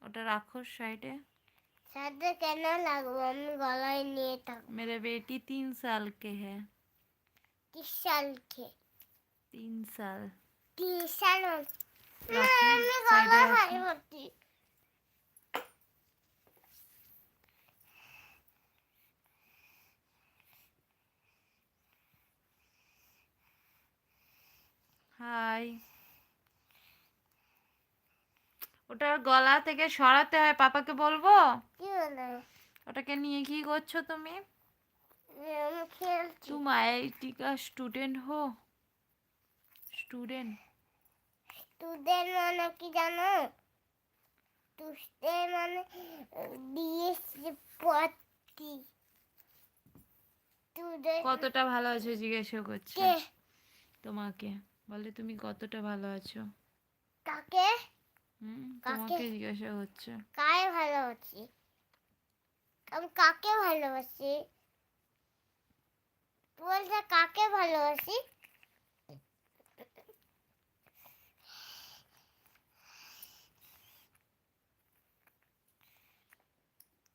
ওটা রাখো সাইডে। सादे कहना लागो मम्मी गला ही नहीं था। मेरे बेटी 3 साल के है। 3 साल के। 3 साल। 3 साल रखो मम्मी साइडे गला रखो। हाई होती। হাই। ওটা গলা থেকে সরাতে হয়, পাপাকে বলবো? কি বলে? ওটাকে নিয়ে কি করছো তুমি? আমি খেলছি। तुम आईआईटी का स्टूडेंट हो? स्टूडेंट। স্টুডেন্ট মানে কি জানো? স্টুডেন্ট মানে দিয়েছি পড়তি। স্টুডেন্ট কতটা ভালো আছো জিজ্ঞাসা করছে কে? তোমাকে। বলে তুমি কতটা ভালো আছো। কাকে? তোমাকে জিজ্ঞাসা করছে। কাকে ভালোবাসি? আমি কাকে ভালোবাসি? বলছে কাকে ভালোবাসি?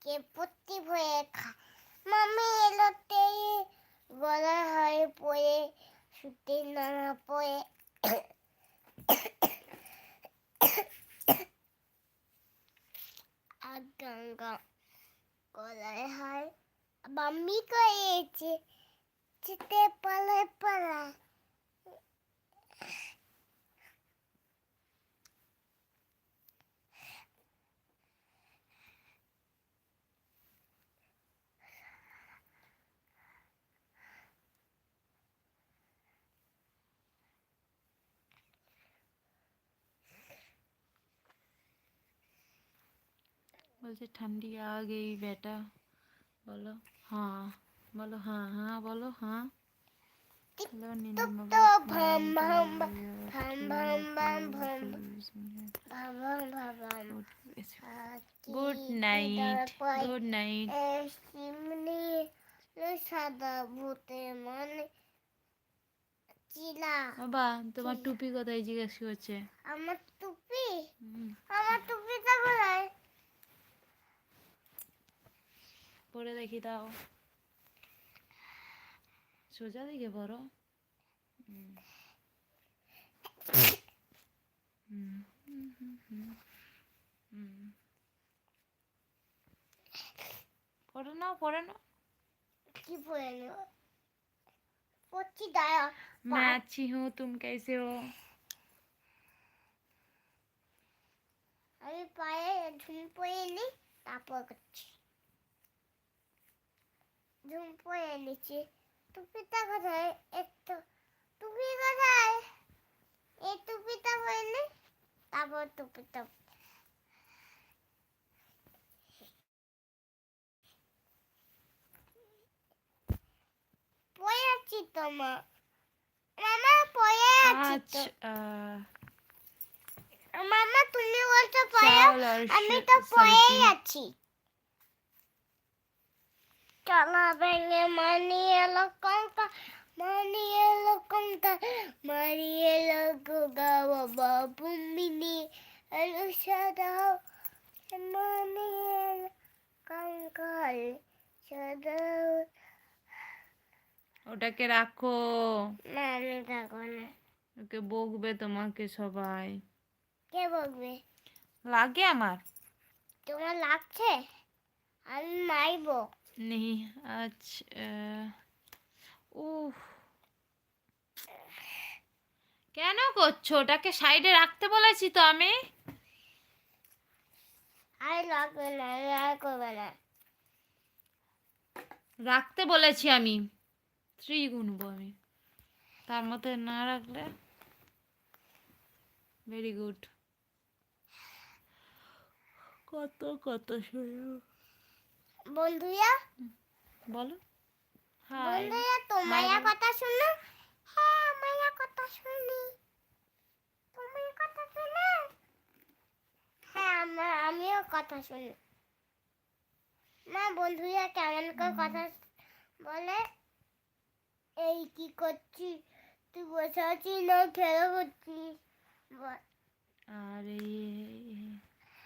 কে পড়তি ভয়ে খা মামি এলোতেই গলা হয় পড়ে সুতি নানা পড়ে গঙ্গা গলায় হয় মাম্মি কয়েছে চিতে পালে পালা बोलते ठंडी आ गई बेटा। बोलो हाँ। बोलो हाँ हाँ बोलो हाँ। हेलो नीलिमा तो भम भम भम भम भम भम भम गुड नाइट। Good night. सिमनी সাদা ভূতে মানে চিলা। বাবা তোমার টুপি কোথায় জিজ্ঞেস করছে। আমার টুপি? আমার টুপিটা কোথায়? পরে দেখি দাও। সোজা দিকে পড়ো। পড়ে নাও পড়ে নাও। কি পরে নেব? পড়ছি দাঁড়া। मैं अच्छी हूँ, तुम कैसे हो? আমি পায়ে ঝুম পরে নি তারপর করছি। ঝুম পরে নিচ্ছি। টুপিটা কোথায়? একটু টুপি কোথায়? এই টুপিটা পরে নি তারপর টুপিটা পরে আছি তো মা। মামা পরে আছি তো। মামা তুমি বলছো পরে, আমি তো পরেই আছি। চলা ভেঙে মানি এলো কঙ্কা মানি এলো কঙ্কা মারি এলো গোগা বাবা বুমিনি এলো সাদাও মানি এলো কঙ্কাল সাদাও। ওটাকে রাখো। না আমি রাখবো না। ওকে বকবে তোমাকে সবাই। কে বকবে? লাগে আমার। তোমার লাগছে? আমি মারবো। नहीं अच्छा। উফ কেন করছো? ওটাকে সাইডে রাখতে বলেছি তো আমি। আর লাগবে না, আর করবে না। রাখতে বলেছি আমি। 3 গুনবো আমি, তার মধ্যে না রাখলে। Very good. কত কত শুনো। বন্ধুরা বলো হাই। বন্ধুরা তোমার কথা শুনো। হ্যাঁ আমার কথা শুনি। তোমার কথা শুনে? হ্যাঁ আমিও কথা শুনি। মা বন্ধুরা কেমন করে কথা বলে? এই কি করছিস? তুই বসে আছিস না খেলা করছিস? আরে